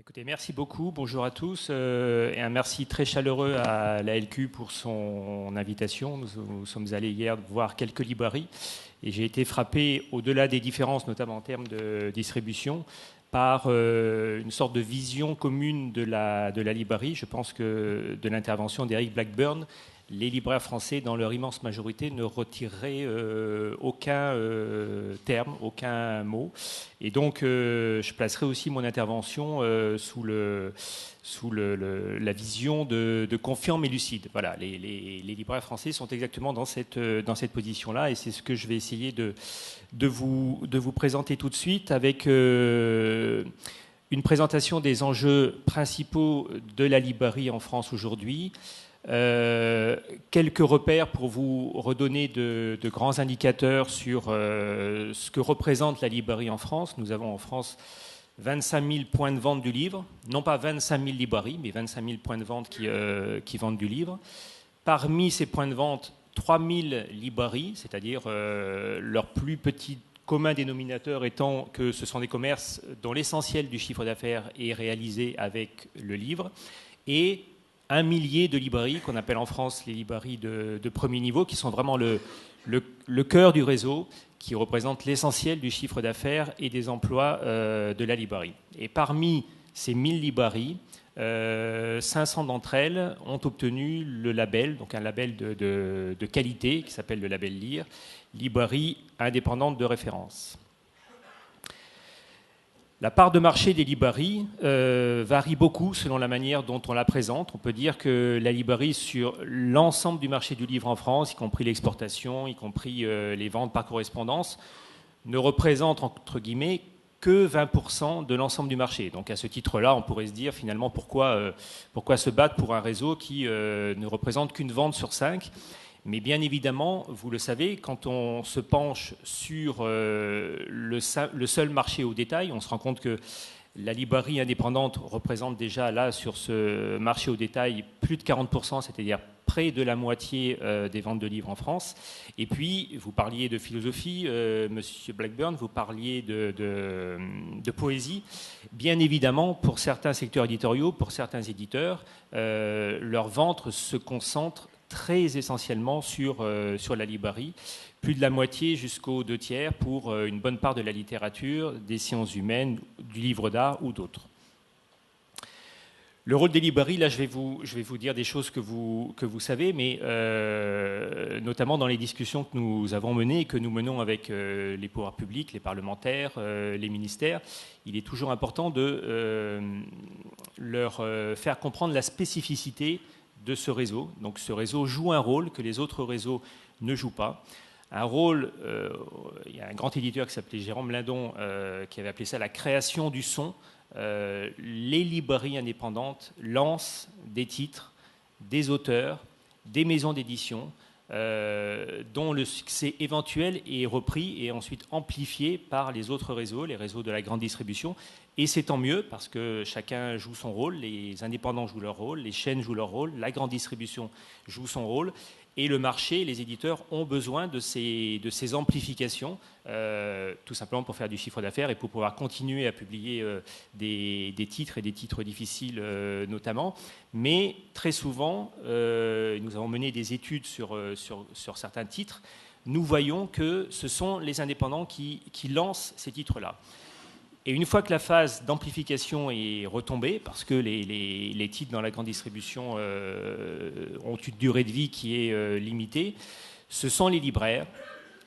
Écoutez, merci beaucoup, bonjour à tous, et un merci très chaleureux à la LQ pour son invitation. Nous sommes allés hier voir quelques librairies et j'ai été frappé, au-delà des différences, notamment en termes de distribution, par une sorte de vision commune de la librairie. Je pense que de l'intervention d'Eric Blackburn, les libraires français, dans leur immense majorité, ne retireraient aucun terme, aucun mot. Et donc, je placerai aussi mon intervention sous la vision de confiant mais lucide. Voilà, les libraires français sont exactement dans cette position-là, et c'est ce que je vais essayer de vous présenter tout de suite avec une présentation des enjeux principaux de la librairie en France aujourd'hui. Quelques repères pour vous redonner de grands indicateurs sur ce que représente la librairie en France. Nous avons en France 25 000 points de vente du livre, non pas 25 000 librairies, mais 25 000 points de vente qui vendent du livre. Parmi ces points de vente, 3 000 librairies, c'est-à-dire leur plus petit commun dénominateur étant que ce sont des commerces dont l'essentiel du chiffre d'affaires est réalisé avec le livre, et 1 millier de librairies qu'on appelle en France les librairies de premier niveau, qui sont vraiment le cœur du réseau, qui représente l'essentiel du chiffre d'affaires et des emplois de la librairie. Et parmi ces 1000 librairies, 500 d'entre elles ont obtenu le label, donc un label de qualité qui s'appelle le label LIRE, librairie indépendante de référence. La part de marché des librairies varie beaucoup selon la manière dont on la présente. On peut dire que la librairie, sur l'ensemble du marché du livre en France, y compris l'exportation, y compris les ventes par correspondance, ne représente, entre guillemets, que 20% de l'ensemble du marché. Donc à ce titre-là, on pourrait se dire finalement pourquoi se battre pour un réseau qui ne représente qu'une vente sur 5. Mais bien évidemment, vous le savez, quand on se penche sur le seul marché au détail, on se rend compte que la librairie indépendante représente déjà là, sur ce marché au détail, plus de 40%, c'est-à-dire près de la moitié des ventes de livres en France. Et puis, vous parliez de philosophie, Monsieur Blackburn, vous parliez de poésie. Bien évidemment, pour certains secteurs éditoriaux, pour certains éditeurs, leurs ventes se concentrent très essentiellement sur la librairie, plus de la moitié jusqu'aux 2/3 pour une bonne part de la littérature, des sciences humaines, du livre d'art ou d'autres. Le rôle des librairies, là je vais vous dire des choses que vous savez, mais notamment dans les discussions que nous avons menées et que nous menons avec les pouvoirs publics, les parlementaires, les ministères, il est toujours important de leur faire comprendre la spécificité de ce réseau. Donc ce réseau joue un rôle que les autres réseaux ne jouent pas. Un rôle, il y a un grand éditeur qui s'appelait Jérôme Lindon qui avait appelé ça la création du son. Les librairies indépendantes lancent des titres, des auteurs, des maisons d'édition dont le succès éventuel est repris et ensuite amplifié par les autres réseaux, les réseaux de la grande distribution. Et c'est tant mieux parce que chacun joue son rôle, les indépendants jouent leur rôle, les chaînes jouent leur rôle, la grande distribution joue son rôle, et le marché, les éditeurs ont besoin de ces amplifications, tout simplement pour faire du chiffre d'affaires et pour pouvoir continuer à publier des titres et des titres difficiles notamment. Mais très souvent, nous avons mené des études sur certains titres, nous voyons que ce sont les indépendants qui lancent ces titres-là. Et une fois que la phase d'amplification est retombée, parce que les titres dans la grande distribution ont une durée de vie qui est limitée, ce sont les libraires,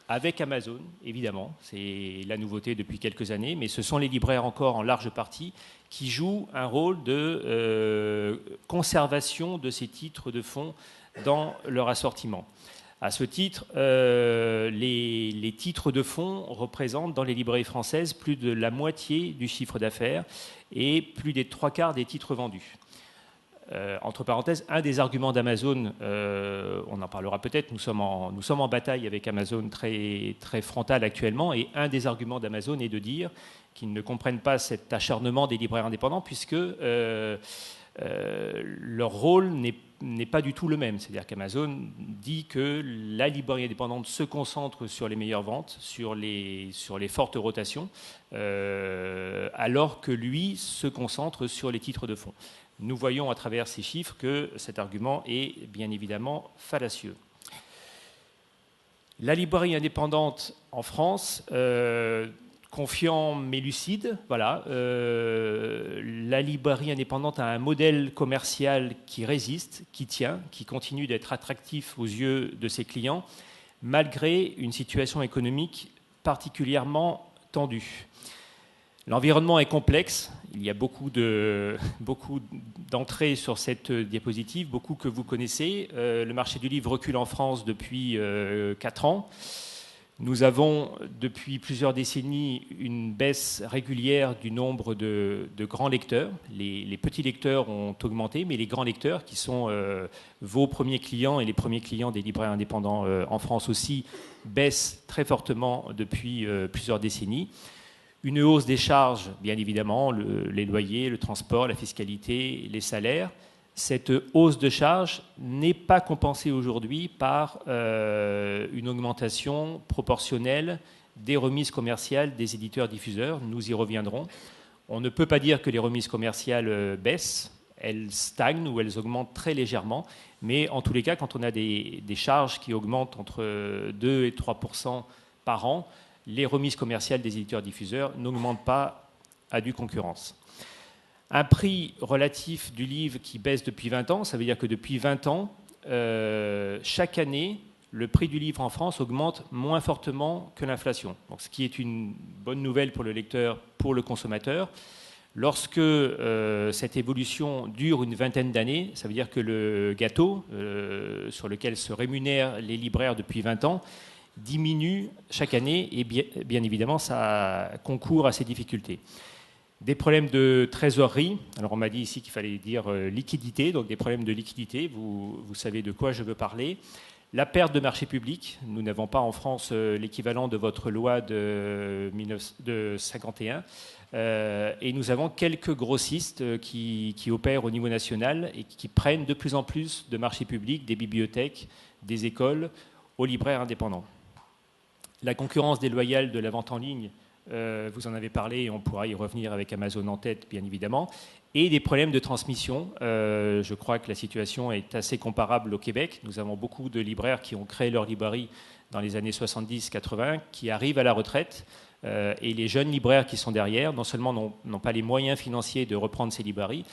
avec Amazon, évidemment, c'est la nouveauté depuis quelques années, mais ce sont les libraires encore en large partie qui jouent un rôle de conservation de ces titres de fond dans leur assortiment. À ce titre, les titres de fond représentent dans les librairies françaises plus de la moitié du chiffre d'affaires et plus des 3/4 des titres vendus. Entre parenthèses, un des arguments d'Amazon, on en parlera peut-être, nous sommes en bataille avec Amazon très, très frontale actuellement, et un des arguments d'Amazon est de dire qu'ils ne comprennent pas cet acharnement des libraires indépendants puisque leur rôle n'est pas du tout le même. C'est-à-dire qu'Amazon dit que la librairie indépendante se concentre sur les meilleures ventes, sur les fortes rotations, alors que lui se concentre sur les titres de fond. Nous voyons à travers ces chiffres que cet argument est bien évidemment fallacieux. La librairie indépendante en France, confiant mais lucide, voilà. La librairie indépendante a un modèle commercial qui résiste, qui tient, qui continue d'être attractif aux yeux de ses clients, malgré une situation économique particulièrement tendue. L'environnement est complexe. Il y a beaucoup d'entrées sur cette diapositive, beaucoup que vous connaissez. Le marché du livre recule en France depuis 4 ans. Nous avons, depuis plusieurs décennies, une baisse régulière du nombre de grands lecteurs. Les petits lecteurs ont augmenté, mais les grands lecteurs, qui sont vos premiers clients et les premiers clients des libraires indépendants en France aussi, baissent très fortement depuis plusieurs décennies. Une hausse des charges, bien évidemment, les loyers, le transport, la fiscalité, les salaires. Cette hausse de charges n'est pas compensée aujourd'hui par une augmentation proportionnelle des remises commerciales des éditeurs-diffuseurs. Nous y reviendrons. On ne peut pas dire que les remises commerciales baissent. Elles stagnent ou elles augmentent très légèrement. Mais en tous les cas, quand on a des charges qui augmentent entre 2 et 3% par an, les remises commerciales des éditeurs-diffuseurs n'augmentent pas à due concurrence. Un prix relatif du livre qui baisse depuis 20 ans, ça veut dire que depuis 20 ans, chaque année, le prix du livre en France augmente moins fortement que l'inflation. Donc, ce qui est une bonne nouvelle pour le lecteur, pour le consommateur. Lorsque cette évolution dure une vingtaine d'années, ça veut dire que le gâteau sur lequel se rémunèrent les libraires depuis 20 ans diminue chaque année et bien évidemment ça concourt à ces difficultés. Des problèmes de trésorerie, alors on m'a dit ici qu'il fallait dire liquidité, donc des problèmes de liquidité, vous savez de quoi je veux parler. La perte de marché public, nous n'avons pas en France l'équivalent de votre loi de 1951 et nous avons quelques grossistes qui opèrent au niveau national et qui prennent de plus en plus de marché public, des bibliothèques, des écoles, aux libraires indépendants. La concurrence déloyale de la vente en ligne, vous en avez parlé et on pourra y revenir avec Amazon en tête, bien évidemment, et des problèmes de transmission. Je crois que la situation est assez comparable au Québec. Nous avons beaucoup de libraires qui ont créé leur librairie dans les années 70-80, qui arrivent à la retraite, et les jeunes libraires qui sont derrière, non seulement n'ont pas les moyens financiers de reprendre ces librairies,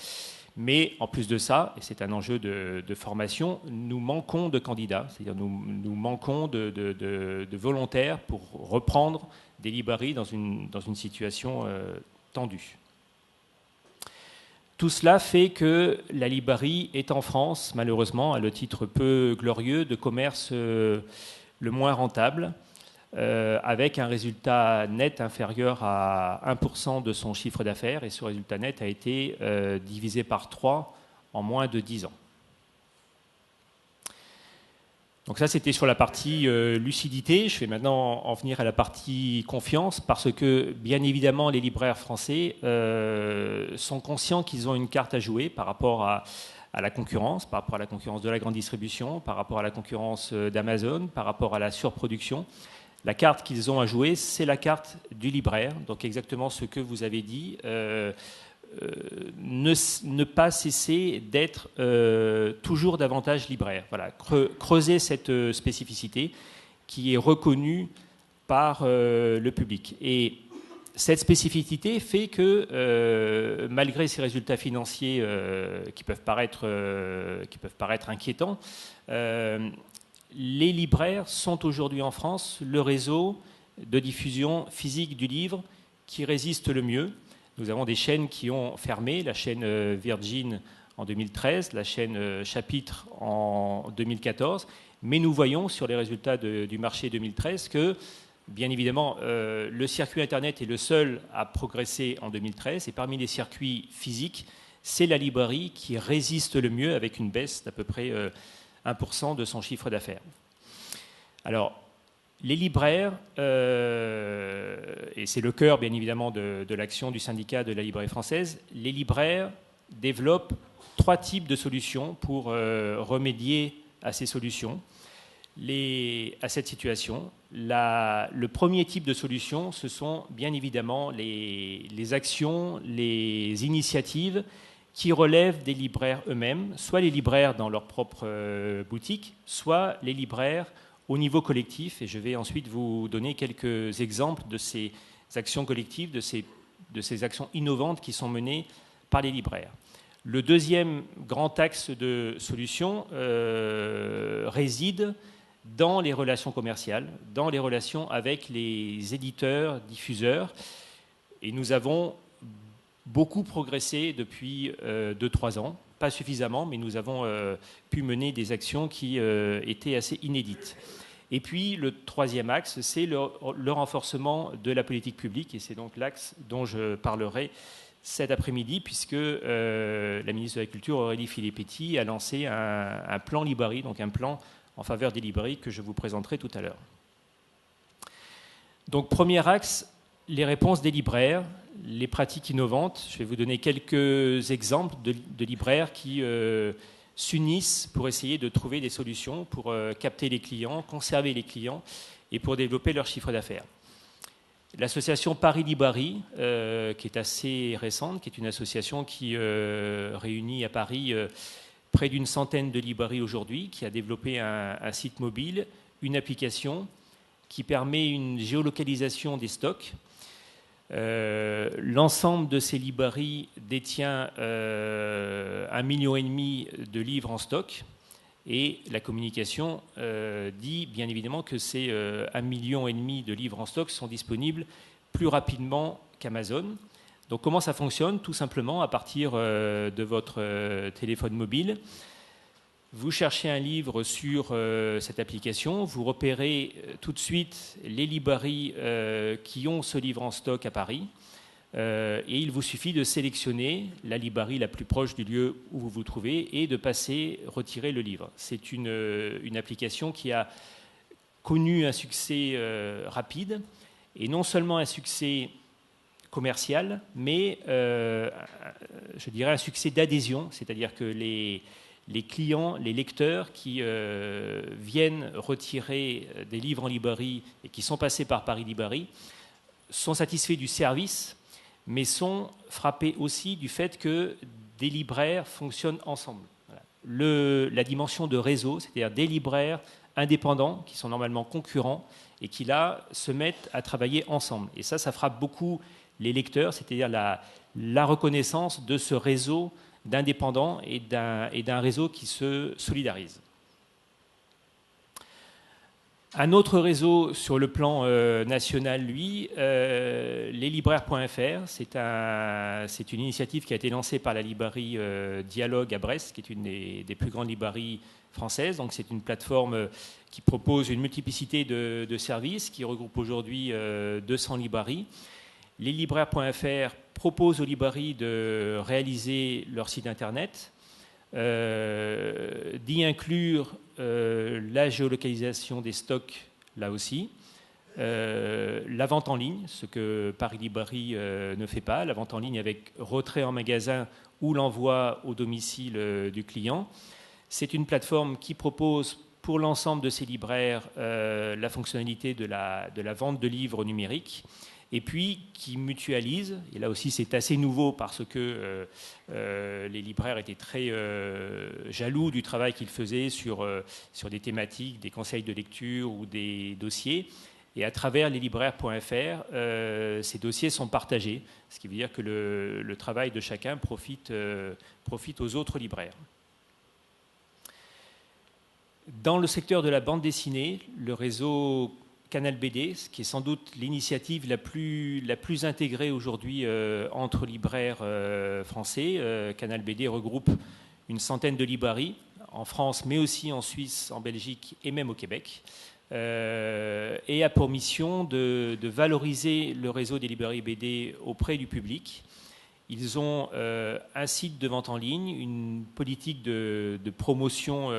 mais en plus de ça, et c'est un enjeu de formation, nous manquons de candidats, c'est-à-dire nous manquons de volontaires pour reprendre des librairies dans une situation tendue. Tout cela fait que la librairie est en France, malheureusement, à le titre peu glorieux, de commerce le moins rentable, avec un résultat net inférieur à 1% de son chiffre d'affaires, et ce résultat net a été divisé par 3 en moins de 10 ans. Donc ça, c'était sur la partie lucidité. Je vais maintenant en venir à la partie confiance, parce que, bien évidemment, les libraires français sont conscients qu'ils ont une carte à jouer par rapport à la concurrence, par rapport à la concurrence de la grande distribution, par rapport à la concurrence d'Amazon, par rapport à la surproduction. La carte qu'ils ont à jouer, c'est la carte du libraire, donc exactement ce que vous avez dit, ne pas cesser d'être toujours davantage libraire. Voilà, creuser cette spécificité qui est reconnue par le public. Et cette spécificité fait que, malgré ces résultats financiers qui peuvent paraître inquiétants, les libraires sont aujourd'hui en France le réseau de diffusion physique du livre qui résiste le mieux. Nous avons des chaînes qui ont fermé, la chaîne Virgin en 2013, la chaîne Chapitre en 2014, mais nous voyons sur les résultats du marché 2013 que, bien évidemment, le circuit Internet est le seul à progresser en 2013, et parmi les circuits physiques, c'est la librairie qui résiste le mieux avec une baisse d'à peu près 1% de son chiffre d'affaires. Alors, les libraires, et c'est le cœur bien évidemment de l'action du syndicat de la librairie française, les libraires développent 3 types de solutions pour remédier à ces solutions, à cette situation. Le premier type de solution, ce sont bien évidemment les actions, les initiatives qui relèvent des libraires eux-mêmes, soit les libraires dans leur propre boutique, soit les libraires au niveau collectif. Et je vais ensuite vous donner quelques exemples de ces actions collectives, de ces actions innovantes qui sont menées par les libraires. Le deuxième grand axe de solution réside dans les relations commerciales, dans les relations avec les éditeurs, diffuseurs. Et nous avons beaucoup progressé depuis 2-3 ans, pas suffisamment, mais nous avons pu mener des actions qui étaient assez inédites. Et puis le troisième axe, c'est le renforcement de la politique publique, et c'est donc l'axe dont je parlerai cet après-midi, puisque la ministre de la Culture, Aurélie Filippetti, a lancé un plan Libari, donc un plan en faveur des librairies que je vous présenterai tout à l'heure. Donc premier axe, les réponses des libraires, les pratiques innovantes. Je vais vous donner quelques exemples de libraires qui s'unissent pour essayer de trouver des solutions pour capter les clients, conserver les clients et pour développer leur chiffre d'affaires. L'association Paris Libari, qui est assez récente, qui est une association qui réunit à Paris près d'une centaine de librairies aujourd'hui, qui a développé un site mobile, une application qui permet une géolocalisation des stocks. L'ensemble de ces librairies détient 1,5 million de livres en stock. Et la communication dit bien évidemment que ces 1,5 million de livres en stock sont disponibles plus rapidement qu'Amazon. Donc comment ça fonctionne? Tout simplement, à partir de votre téléphone mobile, vous cherchez un livre sur cette application, vous repérez tout de suite les librairies qui ont ce livre en stock à Paris, et il vous suffit de sélectionner la librairie la plus proche du lieu où vous vous trouvez et de passer, retirer le livre. C'est une application qui a connu un succès rapide, et non seulement un succès commercial, mais je dirais un succès d'adhésion, c'est-à-dire que les clients, les lecteurs qui viennent retirer des livres en librairie et qui sont passés par Paris Libari sont satisfaits du service, mais sont frappés aussi du fait que des libraires fonctionnent ensemble. Voilà. La dimension de réseau, c'est-à-dire des libraires indépendants qui sont normalement concurrents et qui là se mettent à travailler ensemble. Et ça frappe beaucoup les lecteurs, c'est-à-dire la reconnaissance de ce réseau d'indépendants et d'un réseau qui se solidarise. Un autre réseau sur le plan national, lui, leslibraires.fr, c'est une initiative qui a été lancée par la librairie Dialogue à Brest, qui est une des plus grandes librairies françaises. Donc c'est une plateforme qui propose une multiplicité de services, qui regroupe aujourd'hui 200 librairies. Leslibraires.fr propose aux librairies de réaliser leur site internet, d'y inclure la géolocalisation des stocks, là aussi, la vente en ligne, ce que Paris Libari ne fait pas, la vente en ligne avec retrait en magasin ou l'envoi au domicile du client. C'est une plateforme qui propose pour l'ensemble de ces libraires la fonctionnalité de la vente de livres numériques, et puis qui mutualise, et là aussi c'est assez nouveau parce que les libraires étaient très jaloux du travail qu'ils faisaient sur des thématiques, des conseils de lecture ou des dossiers, et à travers leslibraires.fr, ces dossiers sont partagés, ce qui veut dire que le travail de chacun profite aux autres libraires. Dans le secteur de la bande dessinée, le réseau Canal BD, qui est sans doute l'initiative la plus intégrée aujourd'hui entre libraires français. Canal BD regroupe une centaine de librairies en France, mais aussi en Suisse, en Belgique et même au Québec, et a pour mission de valoriser le réseau des librairies BD auprès du public. Ils ont un site de vente en ligne, une politique de promotion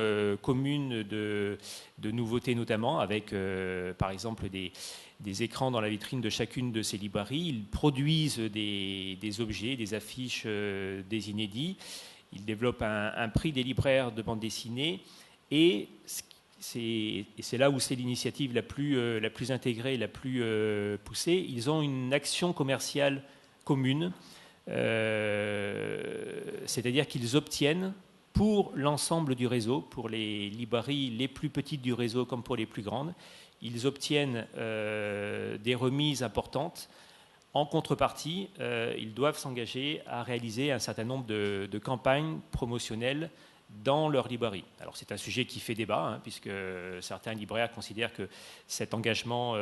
commune de nouveautés notamment, avec par exemple des écrans dans la vitrine de chacune de ces librairies. Ils produisent des objets, des affiches, des inédits. Il développe un prix des libraires de bande dessinée et c'est là où c'est l'initiative la plus intégrée, la plus poussée. Ils ont une action commerciale commune, c'est-à-dire qu'ils obtiennent pour l'ensemble du réseau, pour les librairies les plus petites du réseau comme pour les plus grandes, ils obtiennent des remises importantes. En contrepartie, ils doivent s'engager à réaliser un certain nombre de campagnes promotionnelles dans leur librairie. Alors c'est un sujet qui fait débat, puisque certains libraires considèrent que cet engagement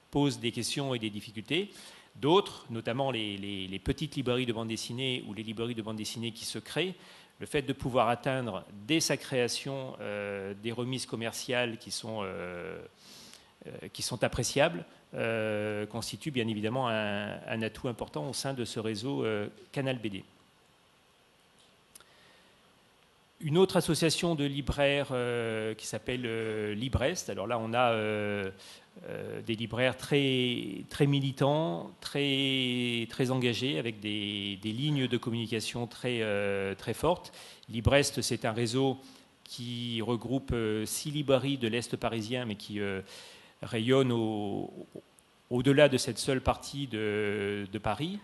pose des questions et des difficultés. D'autres, notamment les petites librairies de bande dessinée ou les librairies de bande dessinée qui se créent, le fait de pouvoir atteindre dès sa création des remises commerciales qui sont appréciables, constitue bien évidemment un atout important au sein de ce réseau Canal BD. Une autre association de libraires qui s'appelle Librest. Alors là, on a des libraires très, très militants, très, très engagés, avec des lignes de communication très, très fortes. Librest, c'est un réseau qui regroupe 6 librairies de l'Est parisien, mais qui rayonne au-delà de cette seule partie de Paris.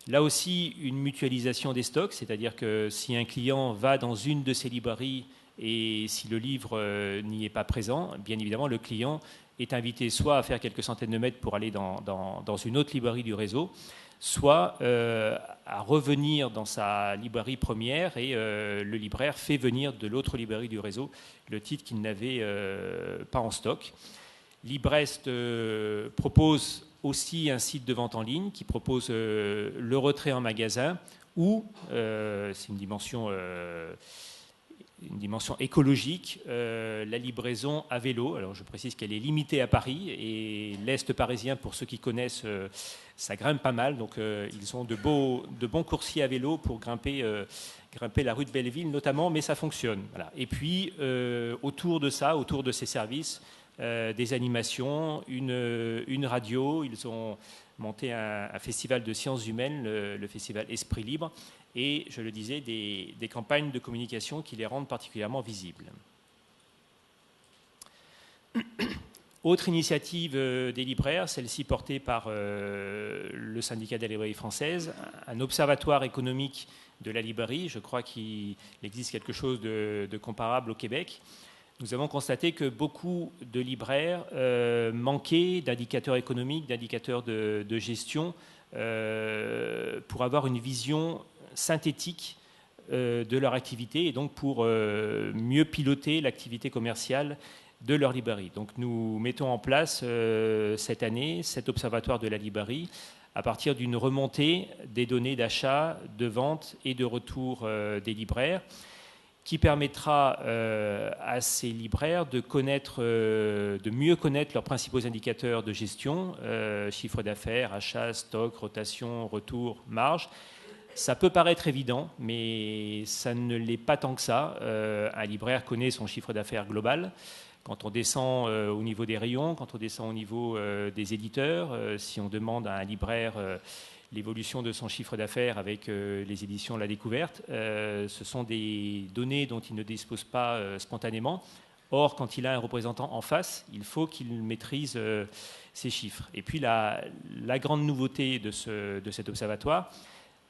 Là aussi, une mutualisation des stocks, c'est-à-dire que si un client va dans une de ces librairies et si le livre n'y est pas présent, bien évidemment, le client est invité soit à faire quelques centaines de mètres pour aller dans une autre librairie du réseau, soit à revenir dans sa librairie première et le libraire fait venir de l'autre librairie du réseau le titre qu'il n'avait pas en stock. Librest propose aussi un site de vente en ligne qui propose le retrait en magasin ou, c'est une dimension écologique, la livraison à vélo. Alors je précise qu'elle est limitée à Paris et l'Est parisien, pour ceux qui connaissent, ça grimpe pas mal. Donc ils ont de bons coursiers à vélo pour grimper la rue de Belleville notamment, mais ça fonctionne. Voilà. Et puis autour de ça, autour de ces services, des animations, une radio. Ils ont monté un festival de sciences humaines, le festival Esprit Libre, et, je le disais, des campagnes de communication qui les rendent particulièrement visibles. Autre initiative des libraires, celle-ci portée par le syndicat de la librairie française, un observatoire économique de la librairie. Je crois qu'il existe quelque chose de comparable au Québec. Nous avons constaté que beaucoup de libraires manquaient d'indicateurs économiques, d'indicateurs de gestion pour avoir une vision synthétique de leur activité et donc pour mieux piloter l'activité commerciale de leur librairie. Donc nous mettons en place cette année cet observatoire de la librairie à partir d'une remontée des données d'achat, de vente et de retour des libraires, qui permettra à ces libraires de mieux connaître leurs principaux indicateurs de gestion, chiffre d'affaires, achat, stock, rotation, retour, marge. Ça peut paraître évident, mais ça ne l'est pas tant que ça. Un libraire connaît son chiffre d'affaires global. Quand on descend au niveau des rayons, quand on descend au niveau des éditeurs, si on demande à un libraire l'évolution de son chiffre d'affaires avec les éditions La Découverte, ce sont des données dont il ne dispose pas spontanément. Or, quand il a un représentant en face, il faut qu'il maîtrise ces chiffres. Et puis la grande nouveauté de cet observatoire,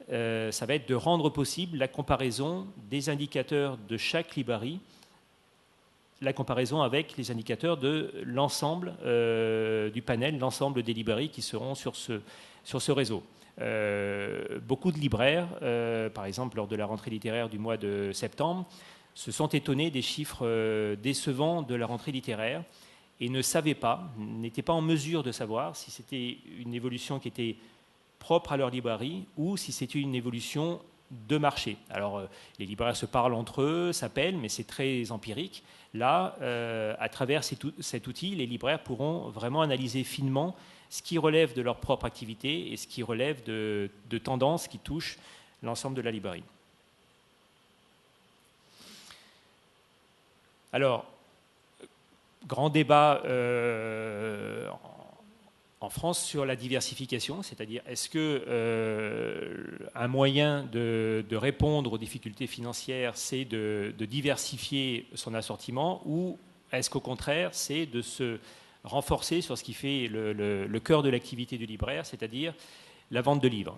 ça va être de rendre possible la comparaison des indicateurs de chaque librairie, la comparaison avec les indicateurs de l'ensemble du panel, l'ensemble des librairies qui seront sur ce réseau. Beaucoup de libraires, par exemple lors de la rentrée littéraire du mois de septembre, se sont étonnés des chiffres décevants de la rentrée littéraire et ne savaient pas, n'étaient pas en mesure de savoir si c'était une évolution qui était propre à leur librairie ou si c'était une évolution de marché. Alors les libraires se parlent entre eux, s'appellent, mais c'est très empirique. Là, à travers cet outil, les libraires pourront vraiment analyser finement ce qui relève de leur propre activité et ce qui relève de tendances qui touchent l'ensemble de la librairie. Alors, grand débat en France sur la diversification, c'est-à-dire est-ce que un moyen de répondre aux difficultés financières, c'est de diversifier son assortiment, ou est-ce qu'au contraire, c'est de se renforcer sur ce qui fait le cœur de l'activité du libraire, c'est-à-dire la vente de livres.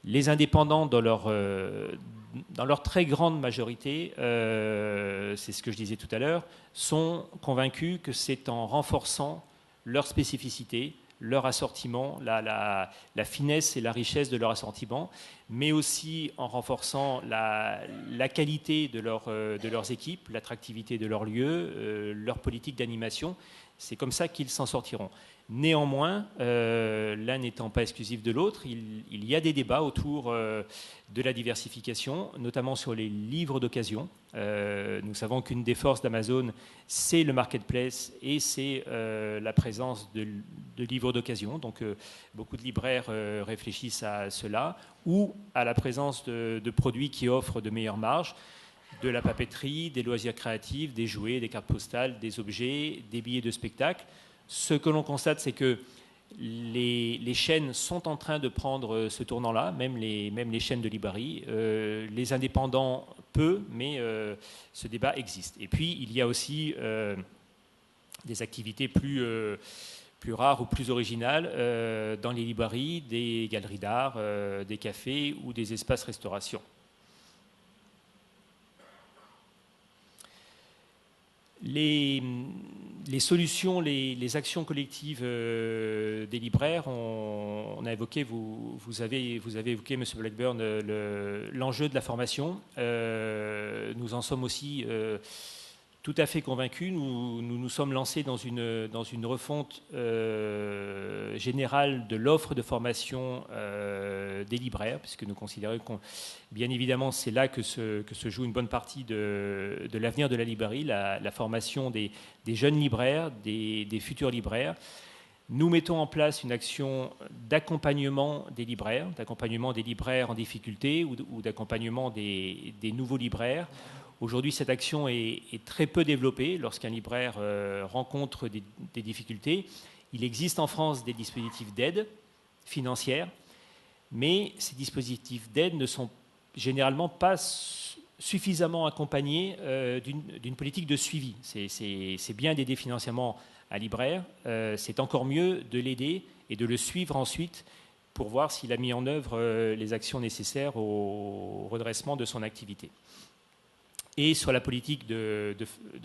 Les indépendants, dans leur très grande majorité, c'est ce que je disais tout à l'heure, sont convaincus que c'est en renforçant leur spécificité, leur assortiment, la finesse et la richesse de leur assortiment, mais aussi en renforçant la qualité de leurs équipes, l'attractivité de leurs lieux, leur politique d'animation. C'est comme ça qu'ils s'en sortiront. Néanmoins, l'un n'étant pas exclusif de l'autre, il y a des débats autour de la diversification, notamment sur les livres d'occasion. Nous savons qu'une des forces d'Amazon, c'est le marketplace et c'est la présence de livres d'occasion. Donc, beaucoup de libraires réfléchissent à cela, ou à la présence de produits qui offrent de meilleures marges, de la papeterie, des loisirs créatifs, des jouets, des cartes postales, des objets, des billets de spectacle. Ce que l'on constate, c'est que les chaînes sont en train de prendre ce tournant-là, même les chaînes de librairie. Les indépendants, peu, mais ce débat existe. Et puis, il y a aussi des activités plus rares ou plus originales dans les librairies, des galeries d'art, des cafés ou des espaces restauration. Les solutions, les actions collectives des libraires, on a évoqué, vous avez évoqué, M. Blackburn, l'enjeu de la formation. Nous en sommes aussi tout à fait convaincus. Nous sommes lancés dans une refonte générale de l'offre de formation des libraires, puisque nous considérons bien évidemment, c'est là que se joue une bonne partie de l'avenir de la librairie, la formation des jeunes libraires, des futurs libraires. Nous mettons en place une action d'accompagnement des libraires en difficulté ou d'accompagnement des nouveaux libraires. Aujourd'hui, cette action est très peu développée lorsqu'un libraire rencontre des difficultés. Il existe en France des dispositifs d'aide financière, mais ces dispositifs d'aide ne sont généralement pas suffisamment accompagnés d'une politique de suivi. C'est bien d'aider financièrement un libraire, c'est encore mieux de l'aider et de le suivre ensuite pour voir s'il a mis en œuvre les actions nécessaires au redressement de son activité. Et sur la politique de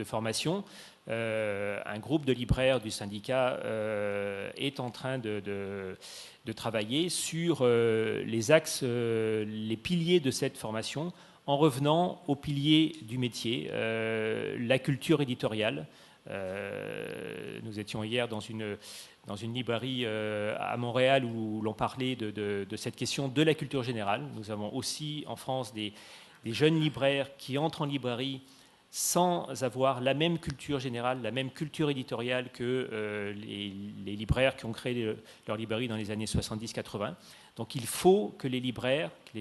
formation, un groupe de libraires du syndicat est en train de travailler sur les axes, les piliers de cette formation, en revenant aux piliers du métier, la culture éditoriale. Nous étions hier dans une librairie à Montréal où l'on parlait de cette question de la culture générale. Nous avons aussi en France des jeunes libraires qui entrent en librairie sans avoir la même culture générale, la même culture éditoriale que les libraires qui ont créé leur librairie dans les années 70-80. Donc il faut que les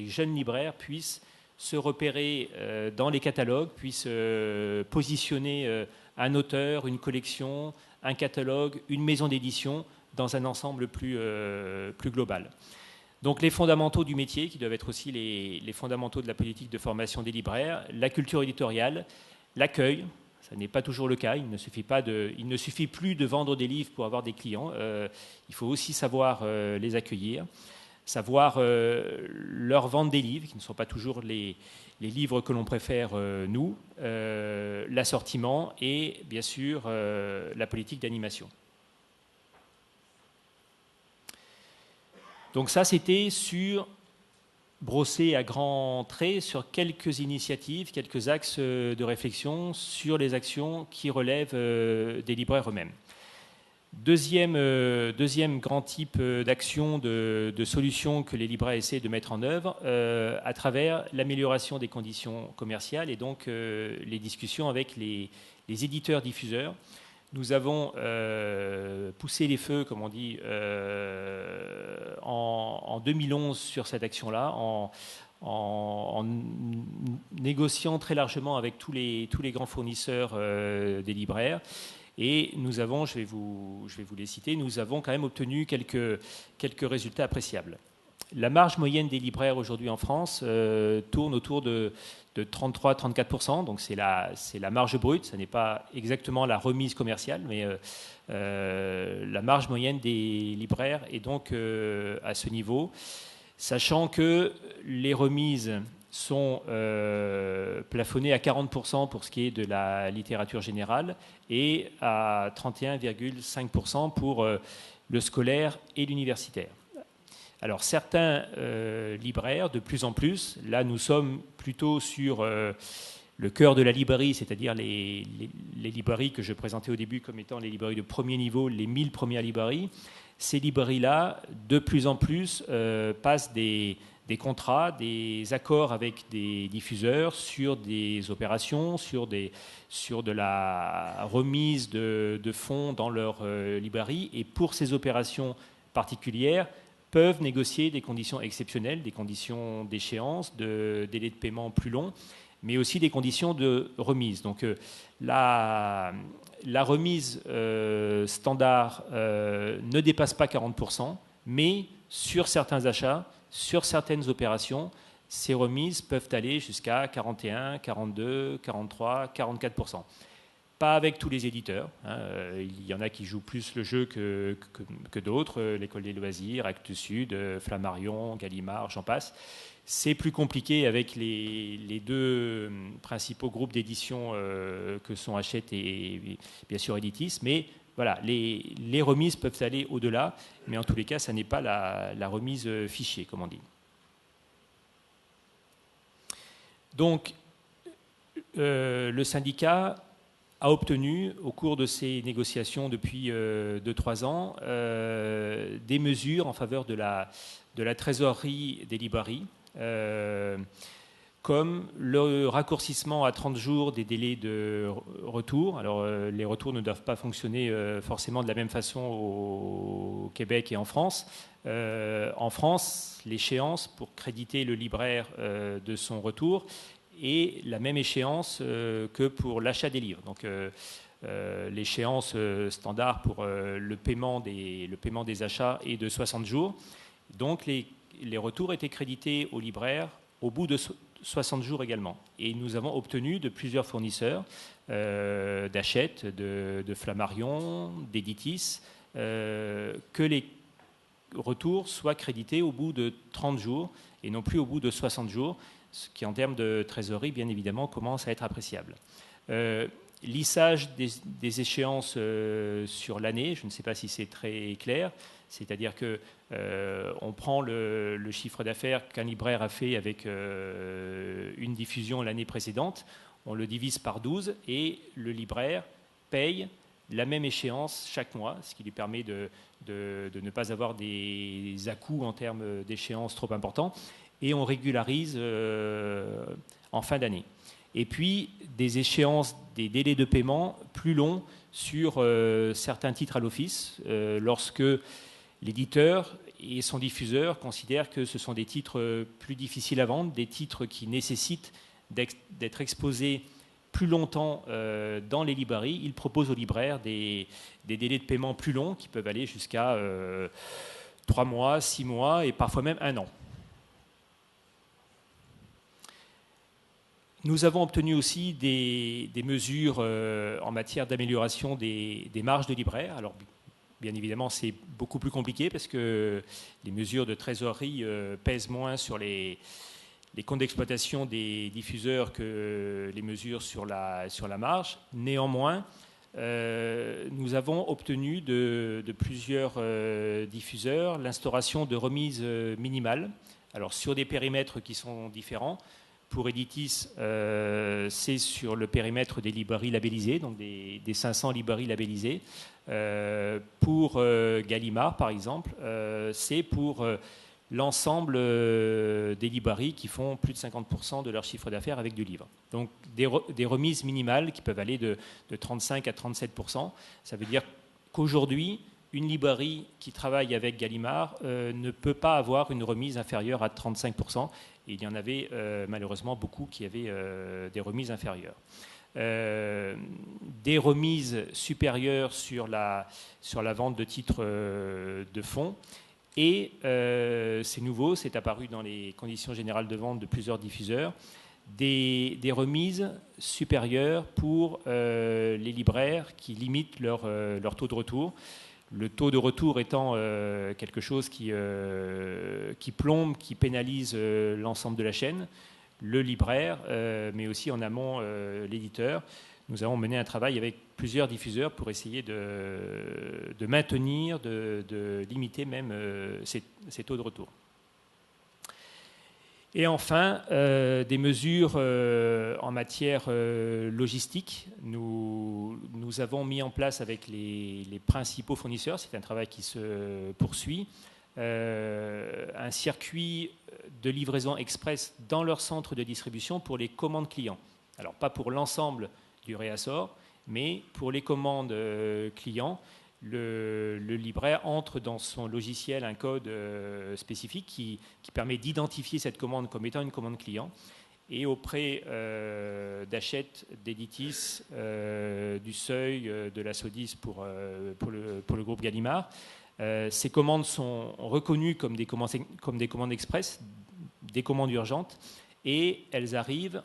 jeunes libraires puissent se repérer dans les catalogues, puissent positionner un auteur, une collection, un catalogue, une maison d'édition dans un ensemble plus global. Donc les fondamentaux du métier, qui doivent être aussi les fondamentaux de la politique de formation des libraires, la culture éditoriale, l'accueil, ça n'est pas toujours le cas, il ne suffit plus de vendre des livres pour avoir des clients, il faut aussi savoir les accueillir, savoir leur vendre des livres, qui ne sont pas toujours les livres que l'on préfère nous, l'assortiment et bien sûr la politique d'animation. Donc ça, c'était brossé à grands traits sur quelques initiatives, quelques axes de réflexion sur les actions qui relèvent des libraires eux-mêmes. Deuxième grand type d'action, de solutions que les libraires essaient de mettre en œuvre à travers l'amélioration des conditions commerciales et donc les discussions avec les éditeurs-diffuseurs. Nous avons poussé les feux, comme on dit, en 2011 sur cette action-là, en négociant très largement avec tous les grands fournisseurs des libraires. Et nous avons, je vais vous les citer, nous avons quand même obtenu quelques résultats appréciables. La marge moyenne des libraires aujourd'hui en France tourne autour de 33-34%, donc c'est la marge brute, ce n'est pas exactement la remise commerciale, mais la marge moyenne des libraires est donc à ce niveau, sachant que les remises sont plafonnées à 40% pour ce qui est de la littérature générale et à 31,5% pour le scolaire et l'universitaire. Alors certains libraires, de plus en plus, là nous sommes plutôt sur le cœur de la librairie, c'est-à-dire les librairies que je présentais au début comme étant les librairies de premier niveau, les 1000 premières librairies. Ces librairies-là, de plus en plus, passent des contrats, des accords avec des diffuseurs sur des opérations, sur de la remise de fonds dans leur librairie. Et pour ces opérations particulières, peuvent négocier des conditions exceptionnelles, des conditions d'échéance, de délai de paiement plus longs, mais aussi des conditions de remise. Donc la remise standard ne dépasse pas 40%, mais sur certains achats, sur certaines opérations, ces remises peuvent aller jusqu'à 41, 42, 43, 44%. Pas avec tous les éditeurs. Il y en a qui jouent plus le jeu que d'autres. L'École des loisirs, Actes Sud, Flammarion, Gallimard, j'en passe. C'est plus compliqué avec les deux principaux groupes d'édition que sont Hachette et bien sûr Editis. Mais voilà, les remises peuvent aller au-delà. Mais en tous les cas, ça n'est pas la remise fichier, comme on dit. Donc, le syndicat a obtenu, au cours de ces négociations depuis 2-3 ans, des mesures en faveur de la trésorerie des librairies, comme le raccourcissement à 30 jours des délais de retour. Alors, les retours ne doivent pas fonctionner forcément de la même façon au Québec et en France. En France, l'échéance pour créditer le libraire de son retour et la même échéance que pour l'achat des livres. Donc l'échéance standard pour le paiement des achats est de 60 jours. Donc les retours étaient crédités aux libraires au bout de 60 jours également. Et nous avons obtenu de plusieurs fournisseurs, d'Hachette, de Flammarion, d'Editis, que les retours soient crédités au bout de 30 jours et non plus au bout de 60 jours, ce qui en termes de trésorerie, bien évidemment, commence à être appréciable. Lissage des échéances sur l'année, je ne sais pas si c'est très clair, c'est-à-dire qu'on prend le chiffre d'affaires qu'un libraire a fait avec une diffusion l'année précédente, on le divise par 12 et le libraire paye la même échéance chaque mois, ce qui lui permet de ne pas avoir des à-coups en termes d'échéance trop importants. Et on régularise en fin d'année. Et puis, des échéances, des délais de paiement plus longs sur certains titres à l'office, lorsque l'éditeur et son diffuseur considèrent que ce sont des titres plus difficiles à vendre, des titres qui nécessitent d'être exposés plus longtemps dans les librairies. Ils proposent aux libraires des délais de paiement plus longs qui peuvent aller jusqu'à 3 mois, 6 mois et parfois même 1 an. Nous avons obtenu aussi des mesures en matière d'amélioration des marges de libraires. Alors, bien évidemment, c'est beaucoup plus compliqué parce que les mesures de trésorerie pèsent moins sur les comptes d'exploitation des diffuseurs que les mesures sur la marge. Néanmoins, nous avons obtenu de plusieurs diffuseurs l'instauration de remises minimales, alors sur des périmètres qui sont différents. Pour Editis, c'est sur le périmètre des librairies labellisées, donc des 500 librairies labellisées. Pour Gallimard, par exemple, c'est pour l'ensemble des librairies qui font plus de 50% de leur chiffre d'affaires avec du livre. Donc des remises minimales qui peuvent aller de 35 à 37%. Ça veut dire qu'aujourd'hui, une librairie qui travaille avec Gallimard ne peut pas avoir une remise inférieure à 35%. Et il y en avait malheureusement beaucoup qui avaient des remises inférieures. des remises supérieures sur la vente de titres de fonds. Et c'est nouveau, c'est apparu dans les conditions générales de vente de plusieurs diffuseurs, des remises supérieures pour les libraires qui limitent leur taux de retour. Le taux de retour étant quelque chose qui plombe, qui pénalise l'ensemble de la chaîne, le libraire, mais aussi en amont l'éditeur. Nous avons mené un travail avec plusieurs diffuseurs pour essayer de maintenir, de limiter même ces taux de retour. Et enfin, des mesures en matière logistique. Nous avons mis en place avec les principaux fournisseurs, c'est un travail qui se poursuit, un circuit de livraison express dans leur centre de distribution pour les commandes clients. Alors, pas pour l'ensemble du réassort, mais pour les commandes clients, le libraire entre dans son logiciel un code spécifique qui permet d'identifier cette commande comme étant une commande client. Et auprès d'Hachette, d'Editis, du Seuil, de la Sodis pour le groupe Gallimard, ces commandes sont reconnues comme des commandes express, des commandes urgentes, et elles arrivent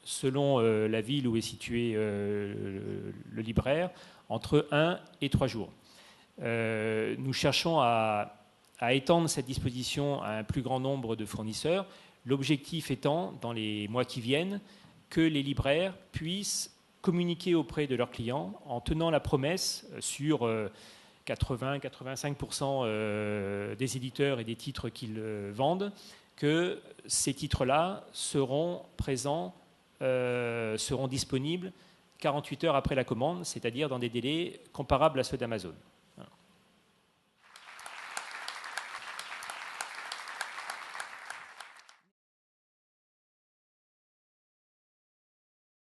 selon la ville où est situé le libraire, entre 1 et 3 jours. Nous cherchons à étendre cette disposition à un plus grand nombre de fournisseurs, l'objectif étant, dans les mois qui viennent, que les libraires puissent communiquer auprès de leurs clients en tenant la promesse sur 80-85% des éditeurs et des titres qu'ils vendent, que ces titres-là seront présents, seront disponibles 48 heures après la commande, c'est-à-dire dans des délais comparables à ceux d'Amazon.